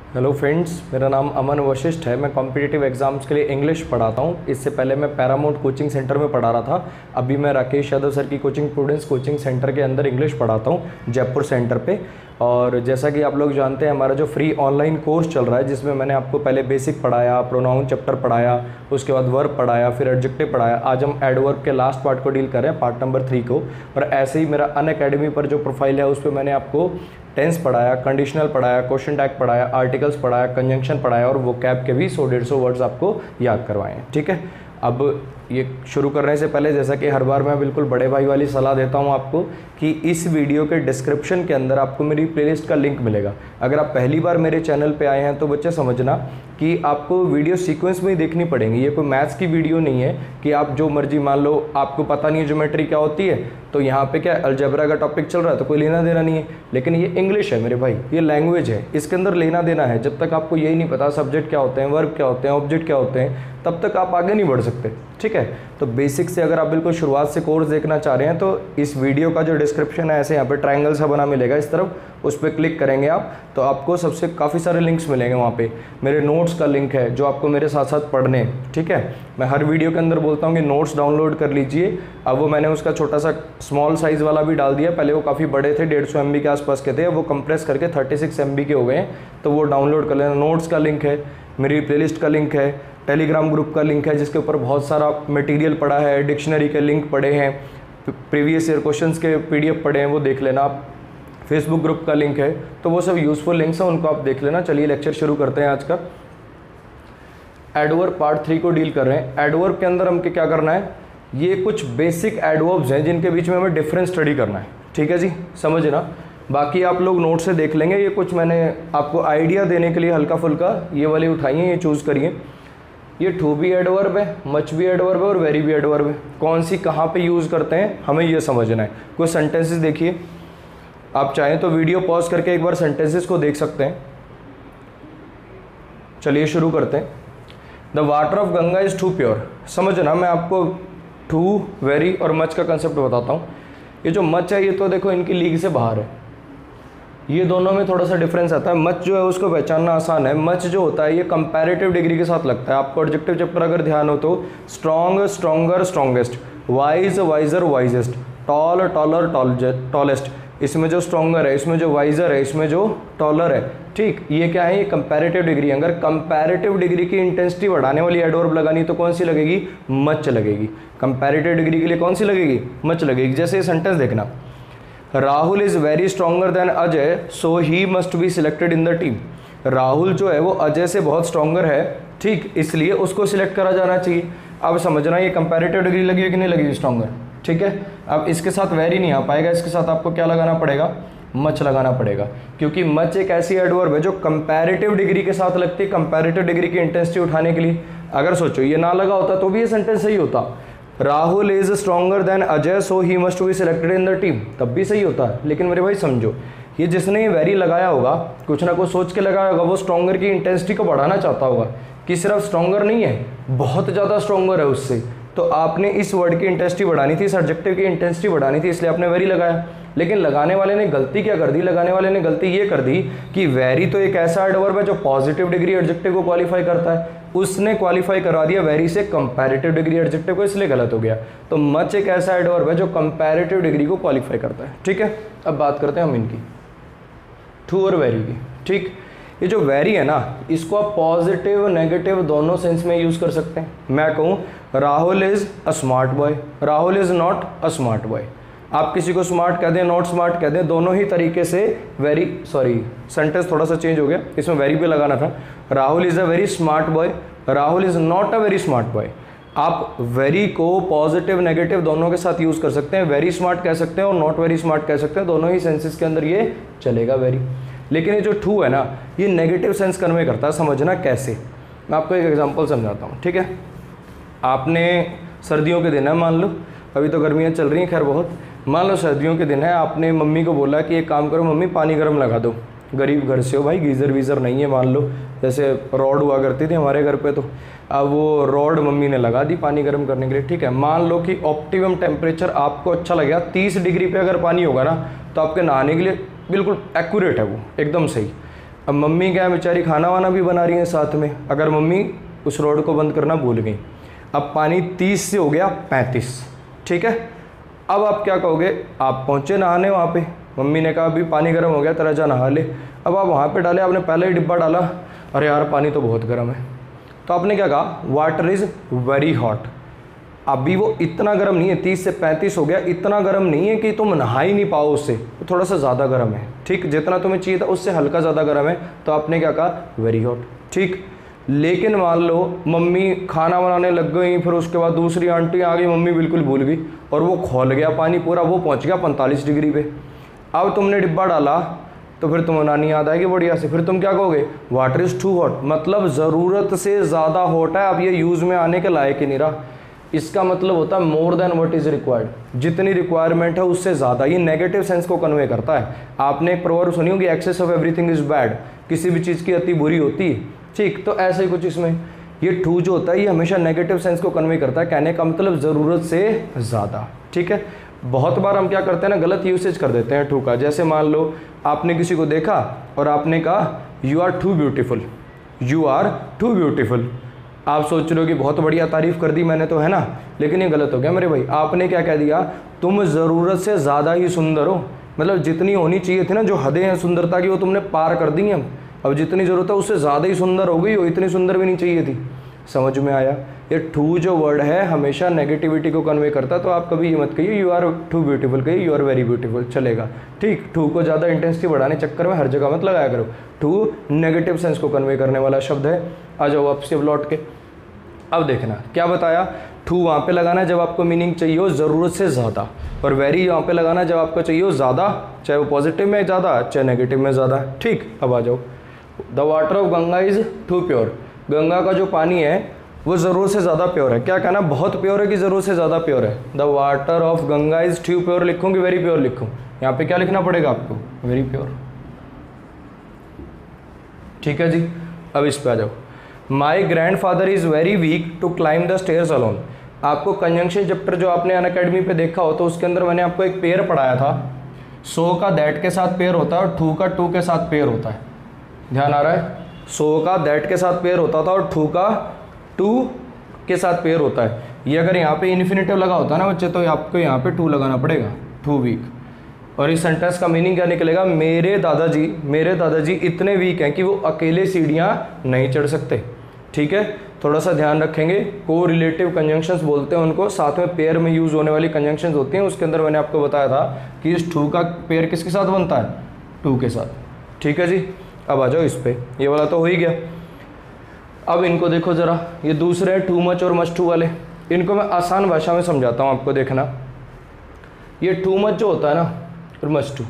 Hello friends, मेरा नाम अमन वशिष्ठ है। मैं कॉम्पिटिटिव एग्जाम्स के लिए इंग्लिश पढ़ाता हूँ। इससे पहले मैं पैरामाउंट कोचिंग सेंटर में पढ़ा रहा था। अभी मैं राकेश यादव सर की कोचिंग प्रूडेंस कोचिंग सेंटर के अंदर इंग्लिश पढ़ाता हूँ, जयपुर सेंटर पे। और जैसा कि आप लोग जानते हैं, हमारा जो फ्री ऑनलाइन कोर्स चल रहा है, जिसमें मैंने आपको पहले बेसिक पढ़ाया, प्रोनाउन चैप्टर पढ़ाया, उसके बाद वर्ब पढ़ाया, फिर एडजेक्टिव पढ़ाया। आज हम एडवर्ब के लास्ट पार्ट को डील कर रहे हैं, पार्ट नंबर 3 को। और ऐसे ही मेरा अनअकैडमी पर जो प्रोफाइल है, उस पर मैंने आपको टेंस पढ़ाया, कंडीशनल पढ़ाया, क्वेश्चन टैग पढ़ाया, आर्टिकल्स पढ़ाया, कंजंक्शन पढ़ाया और वोकैब के भी 100-150 वर्ड्स आपको याद करवाए हैं। ठीक है, अब ये शुरू करने से पहले, जैसा कि हर बार मैं बिल्कुल बड़े भाई वाली सलाह देता हूँ आपको, कि इस वीडियो के डिस्क्रिप्शन के अंदर आपको मेरी प्लेलिस्ट का लिंक मिलेगा। अगर आप पहली बार मेरे चैनल पे आए हैं तो बच्चे समझना कि आपको वीडियो सीक्वेंस में ही देखनी पड़ेंगी। ये कोई मैथ्स की वीडियो नहीं है कि आप जो मर्जी, मान लो आपको पता नहीं है ज्योमेट्री क्या होती है, तो यहाँ पे क्या अलजेब्रा का टॉपिक चल रहा है तो कोई लेना देना नहीं है। लेकिन ये इंग्लिश है मेरे भाई, ये लैंग्वेज है, इसके अंदर लेना देना है। जब तक आपको यही नहीं पता सब्जेक्ट क्या होते हैं, वर्ब क्या होते हैं, ऑब्जेक्ट क्या होते हैं, तब तक आप आगे नहीं बढ़ सकते। ठीक है, तो बेसिक से अगर आप बिल्कुल शुरुआत से कोर्स देखना चाह रहे हैं तो इस वीडियो का जो डिस्क्रिप्शन है, ऐसे यहाँ पे ट्रायंगल सा बना मिलेगा इस तरफ, उस पर क्लिक करेंगे आप तो आपको सबसे काफ़ी सारे लिंक्स मिलेंगे। वहाँ पे मेरे नोट्स का लिंक है जो आपको मेरे साथ साथ पढ़ने। ठीक है, मैं हर वीडियो के अंदर बोलता हूँ कि नोट्स डाउनलोड कर लीजिए। अब वो मैंने उसका छोटा सा स्मॉल साइज़ वाला भी डाल दिया। पहले वो काफ़ी बड़े थे, 150 MB के आसपास के थे, अब वो कंप्रेस करके 36 MB के हो गए हैं, तो वो डाउनलोड कर लेना। नोट्स का लिंक है, मेरी प्लेलिस्ट का लिंक है, टेलीग्राम ग्रुप का लिंक है जिसके ऊपर बहुत सारा मटेरियल पड़ा है, डिक्शनरी के लिंक पड़े हैं, प्रीवियस ईयर क्वेश्चंस के PDF पड़े हैं, वो देख लेना आप। फेसबुक ग्रुप का लिंक है, तो वो सब यूज़फुल लिंक्स हैं, उनको आप देख लेना। चलिए लेक्चर शुरू करते हैं आज का। एडवर्ब पार्ट 3 को डील कर रहे हैं। एडवर्ब के अंदर हमको क्या करना है, ये कुछ बेसिक एडवर्ब्स हैं जिनके बीच में हमें डिफरेंस स्टडी करना है। ठीक है जी, समझना। बाकी आप लोग नोट से देख लेंगे। ये कुछ मैंने आपको आइडिया देने के लिए हल्का फुल्का ये वाली उठाई है, ये चूज़ करिए। ये टू भी एडवर्ब है, मच भी एडवर्ब है और वेरी भी एडवर्ब है। कौन सी कहाँ पे यूज़ करते हैं हमें ये समझना है। कुछ सेंटेंसेस देखिए, आप चाहें तो वीडियो पॉज करके एक बार सेंटेंसेस को देख सकते हैं। चलिए शुरू करते हैं। The water of Ganga is too pure. समझना, मैं आपको टू, वेरी और मच का कंसेप्ट बताता हूँ। ये जो मच है, ये तो देखो इनकी लीग से बाहर है। ये दोनों में थोड़ा सा डिफरेंस आता है। मच जो है उसको पहचानना आसान है। मच जो होता है ये कंपैरेटिव डिग्री के साथ लगता है। आपको एडजेक्टिव चैप्टर अगर ध्यान हो तो strong, stronger, strongest, wise, wiser, wisest, tall, taller, tallest. इसमें जो स्ट्रॉन्गर है, इसमें जो वाइजर है, इसमें जो टॉलर है। ठीक, ये क्या है, ये कंपैरेटिव डिग्री। अगर कंपैरेटिव डिग्री की इंटेंसिटी बढ़ाने वाली एडवर्ब लगानी तो कौन सी लगेगी, मच लगेगी। कंपैरेटिव डिग्री के लिए कौन सी लगेगी, मच लगेगी। जैसे ये सेंटेंस देखना, Rahul is very stronger than Ajay so he must be selected in the team. Rahul जो है वो अजय से बहुत स्ट्रॉन्गर है, ठीक, इसलिए उसको सिलेक्ट करा जाना चाहिए। अब समझना, ये कंपैरेटिव डिग्री लगी है कि नहीं लगी स्ट्रॉन्गर। ठीक है, अब इसके साथ वेरी नहीं आ पाएगा, इसके साथ आपको क्या लगाना पड़ेगा, मच लगाना पड़ेगा। क्योंकि मच एक ऐसी एडवर्ब है जो कंपैरेटिव डिग्री के साथ लगती है, कंपैरेटिव डिग्री की इंटेंसिटी उठाने के लिए। अगर सोचो ये ना लगा होता तो भी ये सेंटेंस सही होता, Rahul is stronger than Ajay so he must be selected in the team, तब भी सही होता है। लेकिन मेरे भाई समझो, ये जिसने ये वेरी लगाया होगा, कुछ ना कुछ सोच के लगाया होगा, वो स्ट्रॉन्गर की इंटेंसिटी को बढ़ाना चाहता होगा कि सिर्फ स्ट्रॉन्गर नहीं है, बहुत ज़्यादा स्ट्रॉन्गर है उससे। तो आपने इस वर्ड की इंटेंसिटी बढ़ानी थी, इस एडजेक्टिव की इंटेंसिटी बढ़ानी थी, इसलिए आपने वेरी लगाया। लेकिन लगाने वाले ने गलती क्या कर दी, लगाने वाले ने गलती ये कर दी कि वेरी तो एक ऐसा एडवर्ब है जो पॉजिटिव डिग्री एडजेक्टिव को क्वालिफाई करता है, उसने क्वालिफाई करवा दिया वेरी से कंपैरेटिव डिग्री एडजेक्टिव को, इसलिए गलत हो गया। तो मच एक ऐसा एडवर्ब है जो कंपैरेटिव डिग्री को क्वालिफाई करता है। ठीक है, अब बात करते हैं हम इनकी, टू और वेरी की। ठीक, ये जो वेरी है ना, इसको आप पॉजिटिव नेगेटिव दोनों सेंस में यूज़ कर सकते हैं। मैं कहूँ Rahul is a smart boy, Rahul is not a smart boy. आप किसी को स्मार्ट कह दें, नॉट स्मार्ट कह दें, दोनों ही तरीके से वेरी, सॉरी सेंटेंस थोड़ा सा चेंज हो गया, इसमें वेरी पे लगाना था। Rahul is a very smart boy, Rahul is not a very smart boy. आप वेरी को पॉजिटिव नेगेटिव दोनों के साथ यूज़ कर सकते हैं। वेरी स्मार्ट कह सकते हैं और नॉट वेरी स्मार्ट कह सकते हैं, दोनों ही सेंसेस के अंदर ये चलेगा वेरी। लेकिन ये जो टू है ना, ये नेगेटिव सेंस कन्वे करता है। समझना कैसे, मैं आपको एक एग्जांपल समझाता हूँ। ठीक है, आपने सर्दियों के दिन है, मान लो अभी तो गर्मियाँ चल रही हैं खैर बहुत, मान लो सर्दियों के दिन है, आपने मम्मी को बोला कि एक काम करो मम्मी, पानी गर्म लगा दो। गरीब घर से हो भाई, गीज़र वीज़र नहीं है, मान लो जैसे रॉड हुआ करती थी हमारे घर पे, तो अब वो रॉड मम्मी ने लगा दी पानी गर्म करने के लिए। ठीक है, मान लो कि ऑप्टिमम टेम्परेचर आपको अच्छा लगेगा 30 डिग्री पे अगर पानी होगा ना, तो आपके नहाने के लिए बिल्कुल एक्यूरेट है वो, एकदम सही। अब मम्मी क्या है बेचारी, खाना वाना भी बना रही है साथ में, अगर मम्मी उस रोड को बंद करना भूल गई। अब पानी 30 से हो गया 35, ठीक है। अब आप क्या कहोगे, आप पहुँचे नहाने वहाँ पे, मम्मी ने कहा अभी पानी गर्म हो गया तेरा जा नहा ले। अब आप वहाँ पे डाले, आपने पहले ही डिब्बा डाला, अरे यार पानी तो बहुत गर्म है, तो आपने क्या कहा, वाटर इज़ वेरी हॉट। अभी वो इतना गर्म नहीं है, 30 से 35 हो गया, इतना गर्म नहीं है कि तुम नहा ही नहीं पाओ उससे, तो थोड़ा सा ज़्यादा गर्म है, ठीक, जितना तुम्हें चाहिए था उससे हल्का ज़्यादा गर्म है, तो आपने क्या कहा, वेरी हॉट, ठीक। लेकिन मान लो मम्मी खाना बनाने लग गई, फिर उसके बाद दूसरी आंटी आ गई, मम्मी बिल्कुल भूल गई और वो खौल गया पानी पूरा, वो पहुंच गया 45 डिग्री पे। अब तुमने डिब्बा डाला तो फिर तुम्हें नानी याद आएगी बढ़िया से, फिर तुम क्या कहोगे, वाटर इज़ टू हॉट, मतलब ज़रूरत से ज़्यादा हॉट है, अब ये यूज़ में आने के लायक ही नहीं रहा। इसका मतलब होता है more than what is required, जितनी रिक्वायरमेंट है उससे ज़्यादा। ये नेगेटिव सेंस को कन्वे करता है। आपने एक प्रोवर्ब सुनी होगी, excess of everything is bad, किसी भी चीज़ की अति बुरी होती है, ठीक। तो ऐसे ही कुछ इसमें ये टू जो होता है ये हमेशा नेगेटिव सेंस को कन्वे करता है, कहने का मतलब ज़रूरत से ज़्यादा, ठीक है। बहुत बार हम क्या करते हैं ना, गलत यूसेज कर देते हैं टू का। जैसे मान लो आपने किसी को देखा और आपने कहा you are too beautiful, you are too beautiful. आप सोच रहे हो कि बहुत बढ़िया तारीफ़ कर दी मैंने तो, है ना, लेकिन ये गलत हो गया मेरे भाई। आपने क्या कह दिया, तुम ज़रूरत से ज़्यादा ही सुंदर हो, मतलब जितनी होनी चाहिए थी ना, जो हदें हैं सुंदरता की, वो तुमने पार कर दी हैं। अब जितनी ज़रूरत है उससे ज़्यादा ही सुंदर हो गई हो, इतनी सुंदर भी नहीं चाहिए थी। समझ में आया। ये टू जो वर्ड है हमेशा नेगेटिविटी को कन्वे करता है, तो आप कभी ये मत कहिए यू आर टू ब्यूटीफुल, कहिए यू आर वेरी ब्यूटीफुल, चलेगा, ठीक। टू को ज़्यादा इंटेंसिटी बढ़ाने चक्कर में हर जगह मत लगाया करो। टू नेगेटिव सेंस को कन्वे करने वाला शब्द है। आ जाओ वापस अब लौट के। अब देखना क्या बताया, टू वहाँ पे लगाना है जब आपको मीनिंग चाहिए हो ज़रूरत से ज़्यादा, और वेरी वहाँ पे लगाना है जब आपको चाहिए हो ज़्यादा, चाहे वो पॉजिटिव में ज़्यादा चाहे नेगेटिव में ज़्यादा, ठीक। अब आ जाओ, the water of Ganga is too pure, Ganga का जो पानी है वो ज़रूरत से ज़्यादा प्योर है। क्या कहना, बहुत प्योर है कि ज़रूरत से ज़्यादा प्योर है। The water of Ganga is too pure लिखूँ कि वेरी प्योर लिखूँ, यहाँ पे क्या लिखना पड़ेगा आपको, वेरी प्योर, ठीक है जी। अब इस पे आ जाओ, my grandfather is very weak to climb the stairs alone. आपको कंजंक्शन चैप्टर जो आपने अनअकैडमी पे देखा हो, तो उसके अंदर मैंने आपको एक पेयर पढ़ाया था। सो का दैट के साथ पेयर होता है और टू का टू के साथ पेयर होता है, ध्यान आ रहा है। सो का दैट के साथ पेयर होता था और टू का टू के साथ पेयर होता है। ये अगर यहाँ पे इन्फिनेटिव लगा होता है ना बच्चे, तो आपको यहाँ पे टू लगाना पड़ेगा, टू वीक। और इस सेंटेंस का मीनिंग क्या निकलेगा, मेरे दादाजी इतने वीक हैं कि वो अकेले सीढ़ियाँ नहीं चढ़ सकते, ठीक है। थोड़ा सा ध्यान रखेंगे, को रिलेटिव कंजंक्शंस बोलते हैं उनको, साथ में पेयर में यूज़ होने वाली कंजंक्शंस होती हैं। उसके अंदर मैंने आपको बताया था कि इस टू का पेयर किसके साथ बनता है, टू के साथ, ठीक है जी। अब आ जाओ इस पे, ये वाला तो हो ही गया। अब इनको देखो ज़रा, ये दूसरे हैं टू मच और मच टू वाले, इनको मैं आसान भाषा में समझाता हूँ आपको, देखना। ये टू मच जो होता है ना और मच टू,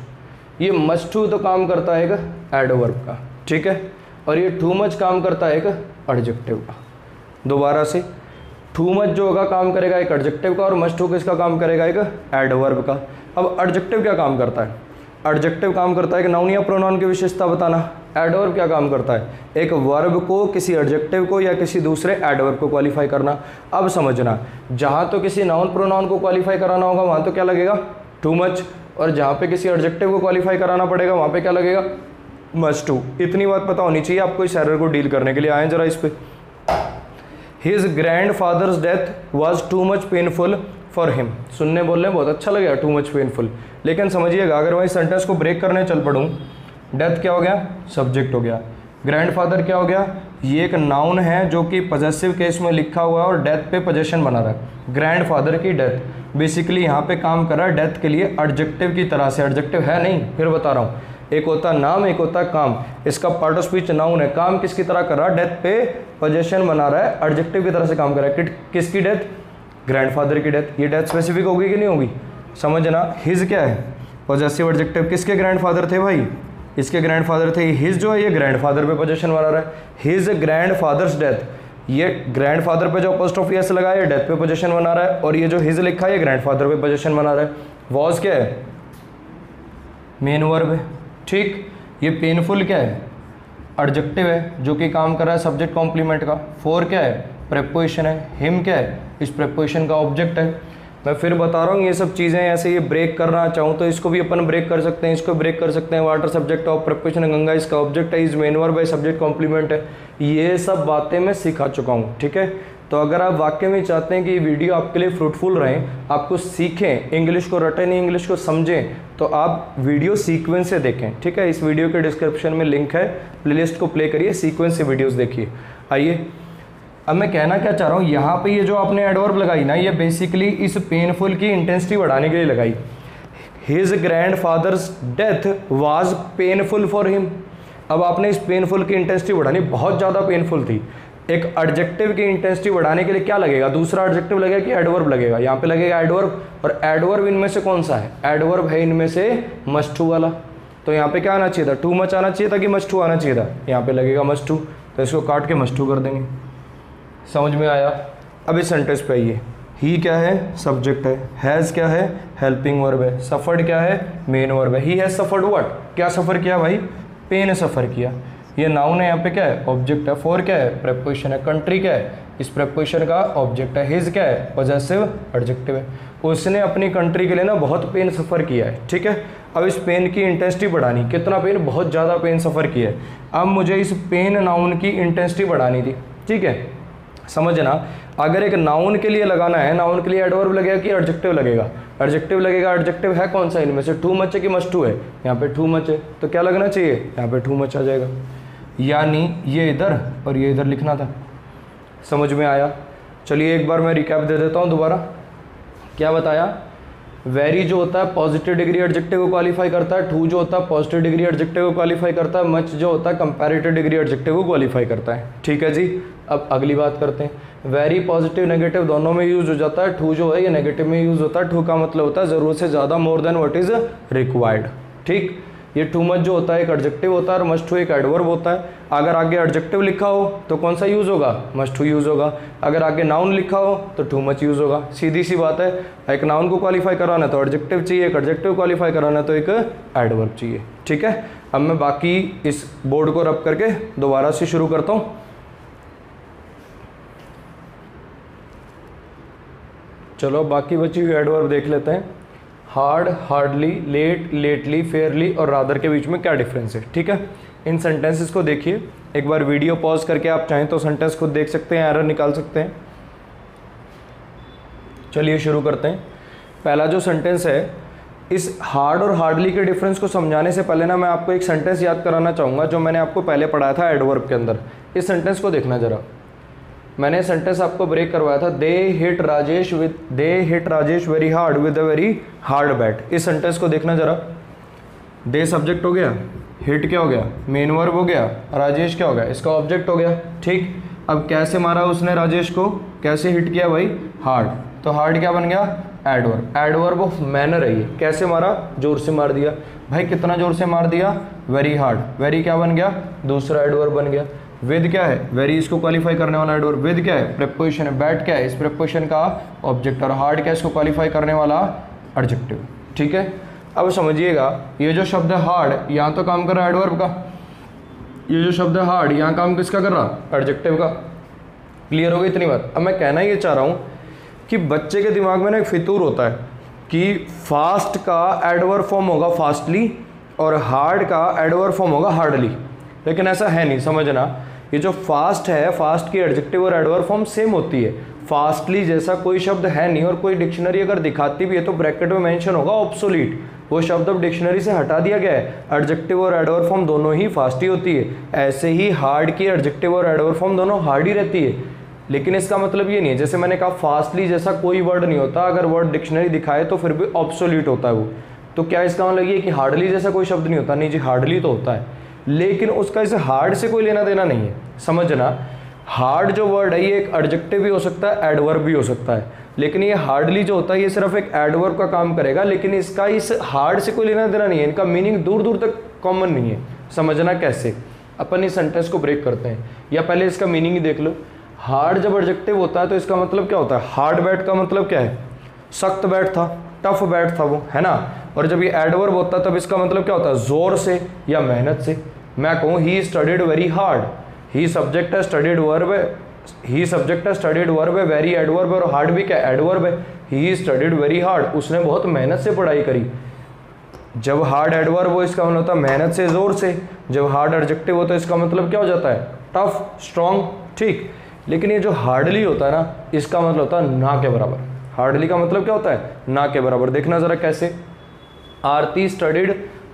ये मच टू तो काम करता है एक एडवर्ब का, ठीक है, और ये टू मच काम करता है एक एडजेक्टिव का। दोबारा से, टू मच जो होगा काम करेगा एक एडजेक्टिव का, और मच टू किसका काम करेगा, एक एडवर्ब का। अब एडजेक्टिव क्या काम करता है, एडजेक्टिव काम करता है कि नाउन या प्रोनाउन की विशेषता बताना। एडवर्ब क्या काम करता है, एक वर्ब को किसी एडजेक्टिव को या किसी दूसरे एडवर्ब को क्वालिफाई करना। अब समझना, जहाँ तो किसी नाउन प्रोनाउन को क्वालिफाई कराना होगा वहाँ तो क्या लगेगा, टू मच, और जहाँ पे किसी एडजेक्टिव को क्वालिफाई कराना पड़ेगा वहाँ पे क्या लगेगा, मच टू। इतनी बात पता होनी चाहिए आपको इस एरर को डील करने के लिए। आए जरा इस पे, his grand father's death was too much painful for him. सुनने बोलने बहुत अच्छा लगेगा, टू मच पेनफुल, लेकिन समझिएगा अगर मैं इस सेंटेंस को ब्रेक करने चल पड़ूँ, डेथ क्या हो गया, सब्जेक्ट हो गया, ग्रैंडफादर क्या हो गया, ये एक नाउन है जो कि पजेसिव केस में लिखा हुआ है और डेथ पे पोजेशन बना रहा है। ग्रैंडफादर की डेथ बेसिकली यहाँ पे काम कर रहा है डेथ के लिए एडजेक्टिव की तरह से। एडजेक्टिव है नहीं, फिर बता रहा हूँ, एक होता है नाम, एक होता है काम। इसका पार्ट ऑफ स्पीच नाउन है। काम किसकी तरह कर रहा है, डेथ पे पोजेशन बना रहा है, एडजेक्टिव की तरह से काम कर रहा है। किसकी डेथ, ग्रैंडफादर की डेथ। ये डेथ स्पेसिफिक होगी कि नहीं होगी, समझना। हिज क्या है, पॉजेसिव एडजेक्टिव। किसके ग्रैंडफादर थे भाई, इसके ग्रैंडफादर थे। हिज जो है ये ग्रैंडफादर पे पोजेशन बना रहा है, हिज ग्रैंडफादर्स डेथ। ये ग्रैंडफादर पे जो अपोस्ट्रोफी एस लगा है ये डेथ पे पोजेशन बना रहा है, और ये जो हिज लिखा है ये ग्रैंडफादर पे पोजेशन बना रहा है। वॉज क्या है, मेन वर्ब है, ठीक। ये पेनफुल क्या है, एडजेक्टिव है जो कि काम कर रहा है सब्जेक्ट कॉम्प्लीमेंट का। फॉर क्या है, प्रेपोजिशन है। हिम क्या है, इस प्रेपोजिशन का ऑब्जेक्ट है। मैं फिर बता रहा हूँ, ये सब चीज़ें ऐसे ये ब्रेक करना चाहूँ तो इसको भी अपन ब्रेक कर सकते हैं, इसको ब्रेक कर सकते हैं। Water subject of preparation Ganga, इसका ऑब्जेक्ट है, is main verb by subject complement है। ये सब बातें मैं सिखा चुका हूँ, ठीक है। तो अगर आप वाकई में चाहते हैं कि ये वीडियो आपके लिए फ्रूटफुल रहे, आपको सीखें, इंग्लिश को रटें नहीं, इंग्लिश को समझें, तो आप वीडियो सीक्वेंस से देखें, ठीक है। इस वीडियो के डिस्क्रिप्शन में लिंक है, प्लेलिस्ट को प्ले करिए, सीक्वेंस से वीडियोस देखिए। आइए, अब मैं कहना क्या चाह रहा हूँ, यहाँ पे ये जो आपने एडवर्ब लगाई ना, ये बेसिकली इस पेनफुल की इंटेंसिटी बढ़ाने के लिए लगाई। His grandfathers death was painful for him. अब आपने इस पेनफुल की इंटेंसिटी बढ़ानी, बहुत ज़्यादा पेनफुल थी। एक एडजेक्टिव की इंटेंसिटी बढ़ाने के लिए क्या लगेगा, दूसरा एडजेक्टिव लगेगा कि एडवर्ब लगेगा। यहाँ पे लगेगा एडवर्ब, और एडवर्ब इनमें से कौन सा है, एडवर्ब है इनमें से मस्ट टू वाला। तो यहाँ पे क्या आना चाहिए था, टू मच आना चाहिए था कि मस्ट टू आना चाहिए था, यहाँ पे लगेगा मस्ट टू, तो इसको काट के मस्ट टू कर देंगे। समझ में आया। अब इस सेंटेंस पे आइए, ही क्या है, सब्जेक्ट है, हैज़ क्या है, हेल्पिंग वर्ब है, सफर्ड क्या है, मेन वर्ब है। ही हैज़ सफर्ड व्हाट, क्या सफ़र किया भाई, पेन सफ़र किया। ये नाउन है, यहाँ पे क्या है, ऑब्जेक्ट है। फॉर क्या है, प्रेपोजिशन है। कंट्री क्या है, इस प्रेपोजिशन का ऑब्जेक्ट है। हिज क्या है, पॉजेसिव एडजेक्टिव है। उसने अपनी कंट्री के लिए ना बहुत पेन सफ़र किया है, ठीक है। अब इस पेन की इंटेंसिटी बढ़ानी, कितना पेन, बहुत ज़्यादा पेन सफ़र किया है। अब मुझे इस पेन नाउन की इंटेंसिटी बढ़ानी थी, ठीक है। समझना, अगर एक नाउन के लिए लगाना है, नाउन के लिए एडवर्ब लगेगा कि एडजेक्टिव लगेगा, एडजेक्टिव लगेगा। एडजेक्टिव है कौन सा इनमें से, टू मच है कि मस्ट टू है, यहाँ पे टू मच है, तो क्या लगना चाहिए, यहाँ पे टू मच आ जाएगा। यानी ये इधर और ये इधर लिखना था। समझ में आया। चलिए एक बार मैं रिकैप दे देता हूँ दोबारा। क्या बताया, वेरी जो होता है पॉजिटिव डिग्री एडजेक्टिव को क्वालिफाई करता है, टू जो होता है पॉजिटिव डिग्री एडजेक्टिव को क्वालिफाई करता है, मच जो होता है कंपैरेटिव डिग्री एडजेक्टिव को क्वालिफाई करता है, ठीक है जी। अब अगली बात करते हैं। वेरी पॉजिटिव नेगेटिव दोनों में यूज हो जाता है, टू जो है ये नेगेटिव में यूज होता है। टू का मतलब होता है ज़रूरत से ज़्यादा, more than what is required, ठीक। ये टू मच जो होता है एक एडजेक्टिव होता है और मस्ट टू एक एडवर्ब होता है। अगर आगे एडजेक्टिव लिखा हो तो कौन सा यूज़ होगा, मस्ट टू यूज़ होगा। अगर आगे नाउन लिखा हो तो टू मच यूज़ होगा। सीधी सी बात है, एक नाउन को क्वालिफाई कराना है तो एडजेक्टिव चाहिए, एक एडजेक्टिव क्वालिफाई कराना है तो एक एडवर्ब चाहिए, ठीक है। अब मैं बाकी इस बोर्ड को रब करके दोबारा से शुरू करता हूँ। चलो बाकी बची हुई एडवर्ब देख लेते हैं। Hard, hardly, late, lately, fairly और रादर के बीच में क्या डिफरेंस है, ठीक है। इन सेंटेंसेस को देखिए, एक बार वीडियो पॉज करके आप चाहें तो सेंटेंस खुद देख सकते हैं, एरर निकाल सकते हैं। चलिए शुरू करते हैं। पहला जो सेंटेंस है, इस हार्ड और हार्डली के डिफरेंस को समझाने से पहले ना मैं आपको एक सेंटेंस याद कराना चाहूँगा जो मैंने आपको पहले पढ़ाया था एडवर्ब के अंदर। इस सेंटेंस को देखना ज़रा, मैंने सेंटेंस आपको ब्रेक करवाया था। They hit Rajesh very hard with a very hard bat. इस सेंटेंस को देखना जरा। दे सब्जेक्ट हो गया, हिट क्या हो गया, मेन वर्ब हो गया, राजेश क्या हो गया, इसका ऑब्जेक्ट हो गया, ठीक। अब कैसे मारा उसने राजेश को, कैसे हिट किया भाई, हार्ड, तो हार्ड क्या बन गया, एडवर्ब। एडवर्ब ऑफ मैनर है ये। कैसे मारा, जोर से मार दिया भाई। कितना जोर से मार दिया, वेरी हार्ड। वेरी क्या बन गया, दूसरा एडवर्ब बन गया। विद क्या है, वेरी इसको क्वालिफाई करने वाला एडवर्ब। विद क्या है, प्रेपोजिशन है। बैट क्या है, इस प्रेपोजिशन का ऑब्जेक्ट। और हार्ड क्या है, इसको क्वालिफाई करने वाला एडजेक्टिव, ठीक है। अब समझिएगा, ये जो शब्द है हार्ड, यहाँ तो काम कर रहा है एडवर्ब का। ये जो शब्द है हार्ड, यहाँ काम किसका कर रहा, एडजेक्टिव का। क्लियर हो गई इतनी बात। अब मैं कहना ये चाह रहा हूँ कि बच्चे के दिमाग में ना एक फितूर होता है कि फास्ट का एडवर्ब फॉर्म होगा फास्टली और हार्ड का एडवर्ब फॉर्म होगा हार्डली, लेकिन ऐसा है नहीं। समझना, ये जो फास्ट है, फास्ट की एडजेक्टिव और एडवर्ब फॉर्म सेम होती है। फास्टली जैसा कोई शब्द है नहीं, और कोई डिक्शनरी अगर दिखाती भी है तो ब्रैकेट में मेंशन होगा ऑब्सोलीट। वो शब्द अब डिक्शनरी से हटा दिया गया है। एडजेक्टिव और एडवर्ब फॉर्म दोनों ही फास्ट ही होती है। ऐसे ही हार्ड की एडजेक्टिव और एडवर्ब फॉर्म दोनों हार्ड ही रहती है। लेकिन इसका मतलब ये नहीं है, जैसे मैंने कहा फास्टली जैसा कोई वर्ड नहीं होता, अगर वर्ड डिक्शनरी दिखाए तो फिर भी ऑब्सोलीट होता है वो। तो क्या इसका मतलब ये कि हार्डली जैसा कोई शब्द नहीं होता, नहीं जी, हार्डली तो होता है, लेकिन उसका इसे हार्ड से कोई लेना देना नहीं है। समझना, हार्ड जो वर्ड है ये एक एडजेक्टिव भी हो सकता है, एडवर्ब भी हो सकता है, लेकिन ये हार्डली जो होता है ये सिर्फ एक एडवर्ब का काम करेगा, लेकिन इसका इस हार्ड से कोई लेना देना नहीं है। इनका मीनिंग दूर दूर तक कॉमन नहीं है। समझना कैसे, अपन इस सेंटेंस को ब्रेक करते हैं, या पहले इसका मीनिंग ही देख लो। हार्ड जब एडजेक्टिव होता है तो इसका मतलब क्या होता है, हार्ड बैट का मतलब क्या है, सख्त बैट था, टफ बैट था वो, है ना। और जब ये एडवर्ब होता है तब इसका मतलब क्या होता है, जोर से या मेहनत से। मैं कहूँ he studied very hard, he subject है, स्टडीड वर्ब है, ही सब्जेक्ट है, स्टडीड वर्ब है, वेरी एडवर्ब है और हार्ड भी क्या एडवर्ब है। ही स्टडीड वेरी हार्ड, उसने बहुत मेहनत से पढ़ाई करी। जब हार्ड एडवर्ब हो इसका मतलब होता है मेहनत से, जोर से। जब हार्ड एडजेक्टिव हो तो इसका मतलब क्या हो जाता है, टफ, स्ट्रॉन्ग, ठीक। लेकिन ये जो हार्डली होता है ना, इसका मतलब होता है ना के बराबर। हार्डली का मतलब क्या होता है, ना के बराबर। देखना जरा कैसे, Aarti studied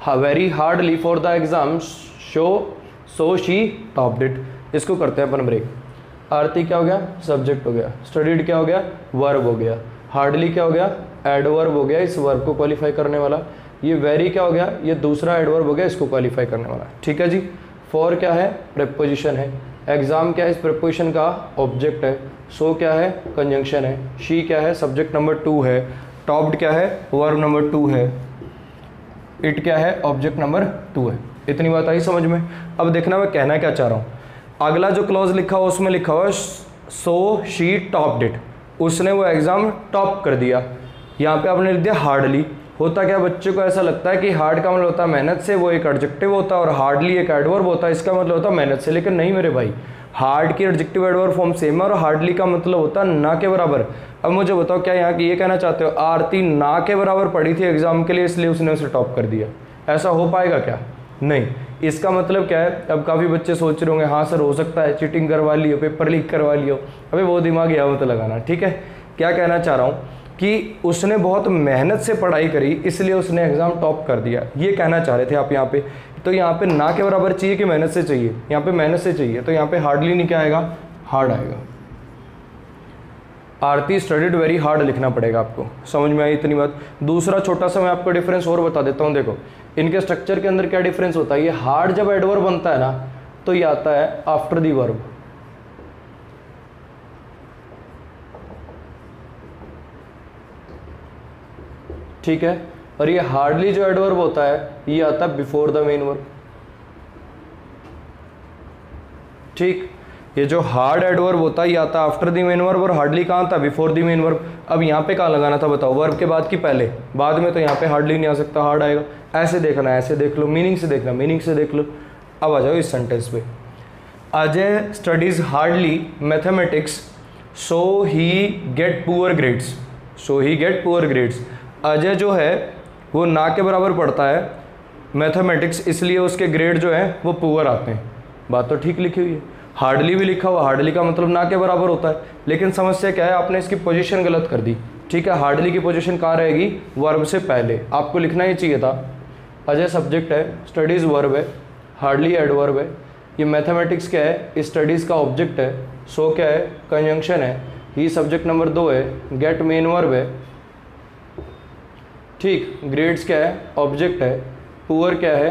very hardly for the exam so she topped it. इसको करते हैं अपन ब्रेक। आरती क्या हो गया, सब्जेक्ट हो गया। स्टडीड क्या हो गया, वर्ब हो गया। हार्डली क्या हो गया, एडवर्ब हो गया, इस वर्ब को क्वालिफाई करने वाला। ये वेरी क्या हो गया, ये दूसरा एडवर्ब हो गया, इसको क्वालिफाई करने वाला। ठीक है जी। फॉर क्या है, प्रेपोजिशन है। एग्जाम क्या है, इस प्रेपोजिशन का ऑब्जेक्ट है। सो क्या है, कंजंक्शन है। शी क्या है, सब्जेक्ट नंबर 2 है। टॉप्ड क्या है, वर्ब नंबर 2 है। इट क्या है, ऑब्जेक्ट नंबर 2 है। इतनी बात आई समझ में। अब देखना मैं कहना क्या चाह रहा हूँ। अगला जो क्लॉज लिखा हुआ उसमें लिखा हुआ सो शी टॉप्ड इट, उसने वो एग्जाम टॉप कर दिया। यहाँ पे आपने लिख दिया हार्डली। होता क्या, बच्चे को ऐसा लगता है कि हार्ड का मतलब होता है मेहनत से, वो एक एडजेक्टिव होता है, और हार्डली एक एडवर्ब होता है, इसका मतलब होता है मेहनत से। लेकिन नहीं मेरे भाई, हार्ड की एडजेक्टिव एडवर्ब फॉर्म सेम है और हार्डली का मतलब होता है ना के बराबर। अब मुझे बताओ, क्या यहाँ की ये कहना चाहते हो आरती ना के बराबर पढ़ी थी एग्जाम के लिए, इसलिए उसने उसे टॉप कर दिया? ऐसा हो पाएगा क्या? नहीं। इसका मतलब क्या है, अब काफ़ी बच्चे सोच रहे होंगे हाँ सर हो सकता है चीटिंग करवा लियो, पेपर लीक करवा लियो। अबे वो दिमाग यहाँ मत लगाना, ठीक है। क्या कहना चाह रहा हूँ कि उसने बहुत मेहनत से पढ़ाई करी इसलिए उसने एग्ज़ाम टॉप कर दिया, ये कहना चाह रहे थे आप यहाँ पे। तो यहाँ पे ना के बराबर चाहिए कि मेहनत से चाहिए? यहाँ पे मेहनत से चाहिए, तो यहाँ पे हार्डली नहीं क्या आएगा, हार्ड आएगा। आरती स्टडीड वेरी हार्ड लिखना पड़ेगा आपको। समझ में आई इतनी बात? दूसरा छोटा सा मैं आपको डिफरेंस और बता देता हूँ। देखो इनके स्ट्रक्चर के अंदर क्या डिफरेंस होता है। ये हार्ड जब एडवर्ब बनता है ना तो ये आता है आफ्टर दी वर्ब, ठीक है। और ये हार्डली जो एडवर्ब होता है ये आता है बिफोर द मेन वर्ब, ठीक। ये जो हार्ड एडवर्ब होता है ये आता है आफ्टर द मेन वर्ब और हार्डली कहाँ था, बिफोर द मेन वर्ब। अब यहाँ पे कहाँ लगाना था बताओ, वर्ब के बाद की पहले? बाद में तो यहाँ पे हार्डली नहीं आ सकता, हार्ड आएगा। ऐसे देखना, ऐसे देख लो, मीनिंग से देखना, मीनिंग से देख लो। अब आ जाओ इस सेंटेंस पे। Ajay studies hardly mathematics so he get poor grades, so he get poor grades. Ajay जो है वो ना के बराबर पढ़ता है मैथमेटिक्स, इसलिए उसके ग्रेड जो है वो पुअर आते हैं। बात तो ठीक लिखी हुई है। हार्डली भी लिखा हुआ, हार्डली का मतलब ना के बराबर होता है। लेकिन समस्या क्या है, आपने इसकी पोजीशन गलत कर दी, ठीक है। हार्डली की पोजीशन कहाँ रहेगी, वर्ब से पहले। आपको लिखना ही चाहिए था अजय सब्जेक्ट है, स्टडीज़ वर्ब है, हार्डली एडवर्ब है। ये मैथमेटिक्स क्या है, स्टडीज़ का ऑब्जेक्ट है। सो क्या है, कंजंक्शन है। ही सब्जेक्ट नंबर 2 है, गेट मेन वर्ब है, ठीक। ग्रेड्स क्या है, ऑब्जेक्ट है। पुअर क्या है,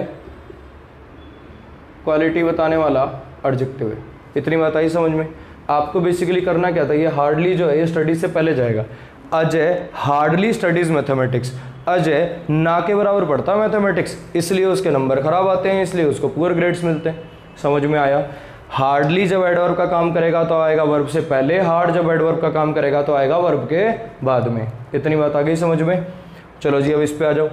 क्वालिटी बताने वाला एडजेक्टिव है। इतनी बात आई समझ में? आपको बेसिकली करना क्या था, ये हार्डली जो है ये स्टडीज से पहले जाएगा। Ajay hardly studies mathematics, Ajay ना के बराबर पढ़ता है मैथमेटिक्स, इसलिए उसके नंबर खराब आते हैं, इसलिए उसको पुअर ग्रेड्स मिलते हैं। समझ में आया? हार्डली जब एडवर्ब का काम करेगा तो आएगा वर्ब से पहले, हार्ड जब एडवर्ब का काम करेगा तो आएगा वर्ब के बाद में। इतनी बात आ गई समझ में? चलो जी अब इस पे आ जाओ।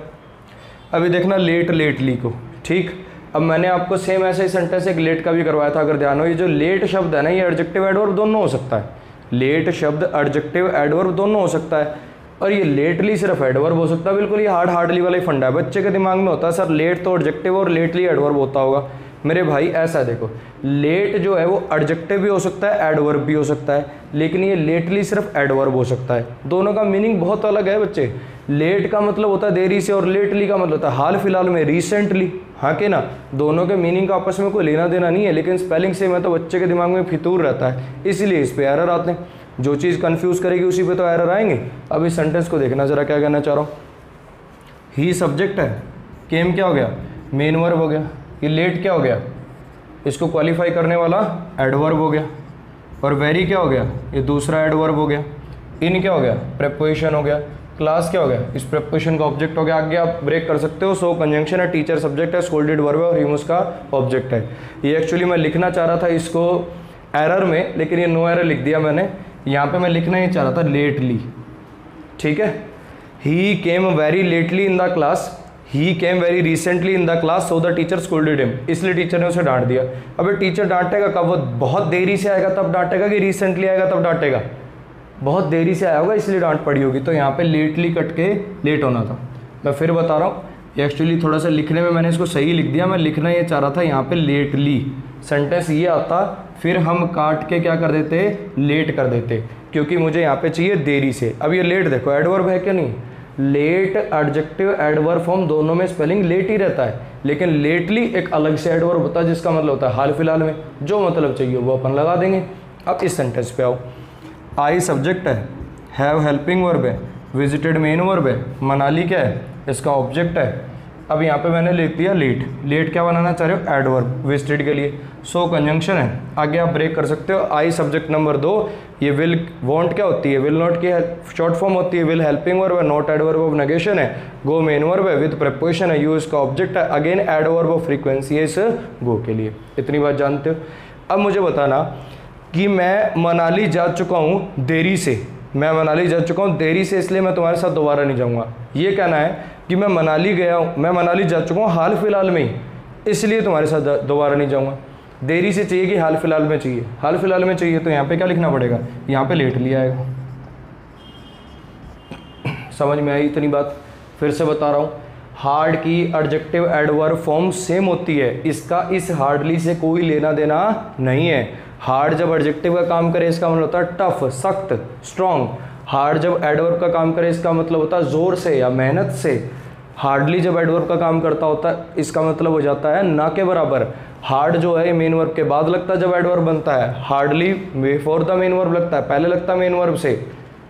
अभी देखना लेट लेटली को, ठीक। अब मैंने आपको सेम ऐसा ही सेंटेंस एक लेट का भी करवाया था, अगर ध्यान हो। ये जो लेट शब्द है ना ये एडजेक्टिव एडवर्ब दोनों हो सकता है। लेट शब्द एडजेक्टिव एडवर्ब दोनों हो सकता है, और ये लेटली सिर्फ एडवर्ब हो सकता है। बिल्कुल ये हार्ड हार्डली वाला ही फंडा है। बच्चे के दिमाग में होता है सर लेट तो एडजेक्टिव और लेटली एडवर्ब होता होगा। मेरे भाई ऐसा देखो, लेट जो है वो एडजेक्टिव भी हो सकता है, एडवर्ब भी हो सकता है, लेकिन ये लेटली सिर्फ एडवर्ब हो सकता है। दोनों का मीनिंग बहुत अलग है बच्चे। लेट का मतलब होता है देरी से और लेटली का मतलब होता है हाल फिलहाल में, रिसेंटली। हाँ कि ना? दोनों के मीनिंग का आपस में कोई लेना देना नहीं है, लेकिन स्पेलिंग से मैं तो बच्चे के दिमाग में फितूर रहता है, इसलिए इस पे एरर आते हैं। जो चीज़ कंफ्यूज करेगी उसी पे तो एरर आएंगे। अब इस सेंटेंस को देखना जरा, क्या कहना चाह रहा हूँ। ही सब्जेक्ट है, केम क्या हो गया, मेन वर्ब हो गया। ये लेट क्या हो गया, इसको क्वालिफाई करने वाला एडवर्ब हो गया। और वेरी क्या हो गया, ये दूसरा एडवर्ब हो गया। इन क्या हो गया, प्रेपोजिशन हो गया। क्लास क्या हो गया, इस प्रेपोजिशन का ऑब्जेक्ट हो गया। आगे आप ब्रेक कर सकते हो। सो कंजंक्शन है, टीचर सब्जेक्ट है, स्कोल्डेड वर्ब है और हिम उसका ऑब्जेक्ट है। ये एक्चुअली मैं लिखना चाह रहा था इसको एरर में, लेकिन ये नो एरर लिख दिया मैंने। यहाँ पे मैं लिखना ही चाह रहा था लेटली, ठीक है। He came very lately in the class, he came very recently in the class so the teacher scolded him, इसलिए टीचर ने उसे डांट दिया। अब टीचर डांटेगा कब? वो बहुत देरी से आएगा तब डांटेगा कि रिसेंटली आएगा तब डांटेगा? बहुत देरी से आया होगा इसलिए डांट पड़ी होगी। तो यहाँ पे लेटली कट के लेट होना था। मैं फिर बता रहा हूँ, एक्चुअली थोड़ा सा लिखने में मैंने इसको सही लिख दिया, मैं लिखना ये चाह रहा था यहाँ पे लेटली, सेंटेंस ये आता, फिर हम काट के क्या कर देते, लेट कर देते, क्योंकि मुझे यहाँ पे चाहिए देरी से। अब ये लेट देखो एडवर्ब है क्या? नहीं, लेट एडजेक्टिव एडवर्ब फॉर्म दोनों में स्पेलिंग लेट ही रहता है, लेकिन लेटली एक अलग से एडवर्ब होता है जिसका मतलब होता है हाल फिलहाल में, जो मतलब चाहिए वो अपन लगा देंगे। अब इस सेंटेंस पे आओ, आई सब्जेक्ट है, हैव हेल्पिंग वर्ब है, विजिटेड मेन वर्ब है, मनाली क्या है? इसका ऑब्जेक्ट है। अब यहाँ पे मैंने लिख दिया लेट, लेट क्या बनाना चाह रहे हो? एडवर्ब विजिटेड के लिए। सो कंजंक्शन है, आगे आप ब्रेक कर सकते हो। आई सब्जेक्ट नंबर 2, ये विल वॉन्ट क्या होती है? विल नॉट की शॉर्ट फॉर्म होती है, विल हेल्पिंग वर्ब है, नॉट एडवर्ब ऑफ नेगेशन है, गो मेन वर्ब है विद प्रीपोजिशन है, यू इसका ऑब्जेक्ट है, अगेन एडवर्ब ऑफ फ्रीक्वेंसी है इस गो के लिए। इतनी बात जानते हो। अब मुझे बताना कि मैं मनाली जा चुका हूँ देरी से, मैं मनाली जा चुका हूँ देरी से, इसलिए मैं तुम्हारे साथ दोबारा नहीं जाऊँगा। ये कहना है कि मैं मनाली गया हूँ, मैं मनाली जा चुका हूँ हाल फिलहाल में ही, इसलिए तुम्हारे साथ दोबारा नहीं जाऊँगा। देरी से चाहिए कि हाल फिलहाल में चाहिए? हाल फिलहाल में चाहिए, तो यहाँ पे क्या लिखना पड़ेगा? यहाँ पे लेट लिया आएगा। समझ में आई इतनी बात? फिर से बता रहा हूँ, हार्ड की एडजेक्टिव एडवर्ब फॉर्म सेम होती है, इसका इस हार्डली से कोई लेना देना नहीं है। हार्ड जब एडजेक्टिव का काम करे इसका मतलब होता है टफ, सख्त, स्ट्रॉन्ग। हार्ड जब एडवर्ब का काम करे इसका मतलब होता है जोर से या मेहनत से। हार्डली जब एडवर्ब का काम करता होता है इसका मतलब हो जाता है ना के बराबर। हार्ड जो है मेन वर्ब के बाद लगता है जब एडवर्ब बनता है, hardly before the main verb लगता है, पहले लगता है मेन वर्ब से।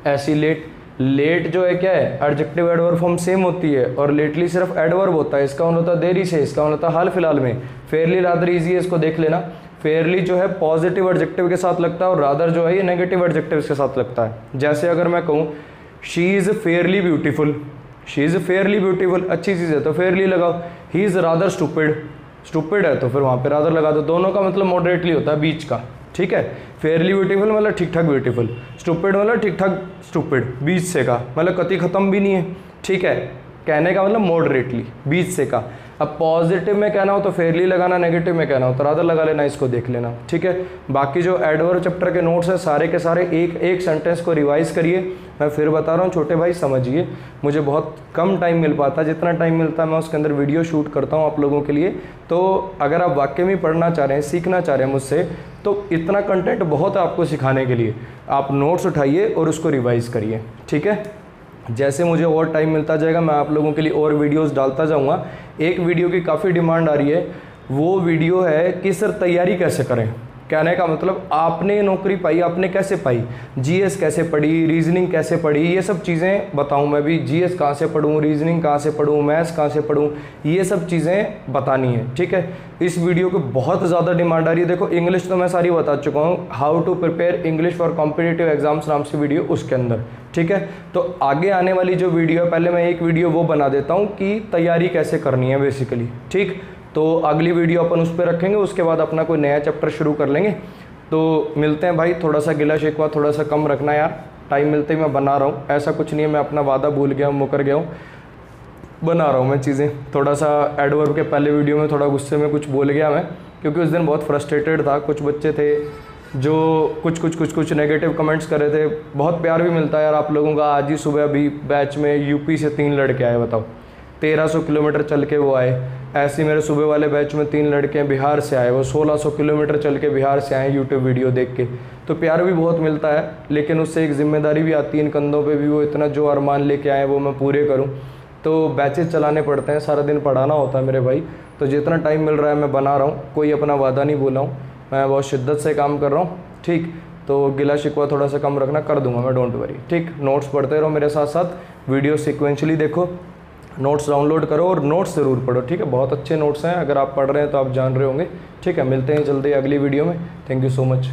ऐसी लेट, लेट जो है क्या है? एडजेक्टिव एडवर्ब फॉर्म सेम होती है, और लेटली सिर्फ एडवर्ब होता है, इसका मतलब होता है देरी से, इसका मतलब होता है हाल फिलहाल में। फेयरली रादर इजी है, इसको देख लेना। फेयरली जो है पॉजिटिव एडजेक्टिव के साथ लगता है, और रादर जो है ये नेगेटिव एडजेक्टिव के साथ लगता है। जैसे अगर मैं कहूँ she is Fairlie beautiful, she is Fairlie beautiful अच्छी चीज़ है तो फेयरली लगाओ। He is rather stupid, stupid है तो फिर वहाँ पे रादर लगा दो। दोनों का मतलब मॉडरेटली होता है, बीच का, ठीक है। फेयरली ब्यूटीफुल मतलब ठीक ठाक ब्यूटीफुल, स्टूपिड मतलब ठीक ठाक स्टूपिड, बीच से का मतलब कति ख़त्म भी नहीं है, ठीक है। कहने का मतलब मॉडरेटली, बीच से का। अब पॉजिटिव में कहना हो तो फेयरली लगाना, नेगेटिव में कहना हो तो रादर लगा लेना, इसको देख लेना, ठीक है। बाकी जो एडवर्ब चैप्टर के नोट्स हैं सारे के सारे एक एक सेंटेंस को रिवाइज करिए। मैं फिर बता रहा हूँ छोटे भाई समझिए, मुझे बहुत कम टाइम मिल पाता है, जितना टाइम मिलता है मैं उसके अंदर वीडियो शूट करता हूँ आप लोगों के लिए। तो अगर आप वाकई में पढ़ना चाह रहे हैं, सीखना चाह रहे हैं मुझसे, तो इतना कंटेंट बहुत है आपको सिखाने के लिए। आप नोट्स उठाइए और उसको रिवाइज करिए, ठीक है। जैसे मुझे और टाइम मिलता जाएगा मैं आप लोगों के लिए और वीडियोस डालता जाऊंगा। एक वीडियो की काफ़ी डिमांड आ रही है, वो वीडियो है कि सर तैयारी कैसे करें। कहने का मतलब आपने नौकरी पाई, आपने कैसे पाई, जीएस कैसे पढ़ी, रीजनिंग कैसे पढ़ी, ये सब चीज़ें बताऊं मैं भी। जीएस कहाँ से पढ़ूं, रीजनिंग कहाँ से पढ़ूं, मैथ्स कहाँ से पढ़ूं, ये सब चीज़ें बतानी है, ठीक है। इस वीडियो को बहुत ज़्यादा डिमांड आ रही है। देखो इंग्लिश तो मैं सारी बता चुका हूँ, how to prepare English for competitive exams नाम से वीडियो उसके अंदर, ठीक है। तो आगे आने वाली जो वीडियो है, पहले मैं एक वीडियो वो बना देता हूँ कि तैयारी कैसे करनी है बेसिकली, ठीक। तो अगली वीडियो अपन उस पर रखेंगे, उसके बाद अपना कोई नया चैप्टर शुरू कर लेंगे। तो मिलते हैं भाई, थोड़ा सा गिला शिकवा थोड़ा सा कम रखना यार, टाइम मिलते ही मैं बना रहा हूँ, ऐसा कुछ नहीं है मैं अपना वादा भूल गया हूँ, मुकर गया हूँ, बना रहा हूँ मैं चीज़ें। थोड़ा सा एडवर्ब के पहले वीडियो में थोड़ा गुस्से में कुछ बोल गया मैं, क्योंकि उस दिन बहुत फ्रस्ट्रेटेड था। कुछ बच्चे थे जो कुछ नेगेटिव कमेंट्स कर रहे थे। बहुत प्यार भी मिलता है यार आप लोगों का। आज ही सुबह अभी बैच में यूपी से 3 लड़के आए, बताओ 1300 किलोमीटर चल के वो आए। ऐसे मेरे सुबह वाले बैच में 3 लड़के बिहार से आए, वो 1600 किलोमीटर चल के बिहार से आए यूट्यूब वीडियो देख के। तो प्यार भी बहुत मिलता है, लेकिन उससे एक जिम्मेदारी भी आती है इन कंधों पे भी, वो इतना जो अरमान लेके आए वो मैं पूरे करूं। तो बैचेस चलाने पड़ते हैं, सारा दिन पढ़ाना होता है मेरे भाई। तो जितना टाइम मिल रहा है मैं बना रहा हूँ, कोई अपना वादा नहीं बोला हूँ, मैं बहुत शिद्दत से काम कर रहा हूँ, ठीक। तो गिला शिकवा थोड़ा सा कम रखना, कर दूंगा मैं, डोंट वरी, ठीक। नोट्स पढ़ते रहो मेरे साथ साथ, वीडियो सिक्वेंशली देखो, नोट्स डाउनलोड करो और नोट्स ज़रूर पढ़ो, ठीक है। बहुत अच्छे नोट्स हैं, अगर आप पढ़ रहे हैं तो आप जान रहे होंगे, ठीक है। मिलते हैं जल्दी अगली वीडियो में। Thank you so much.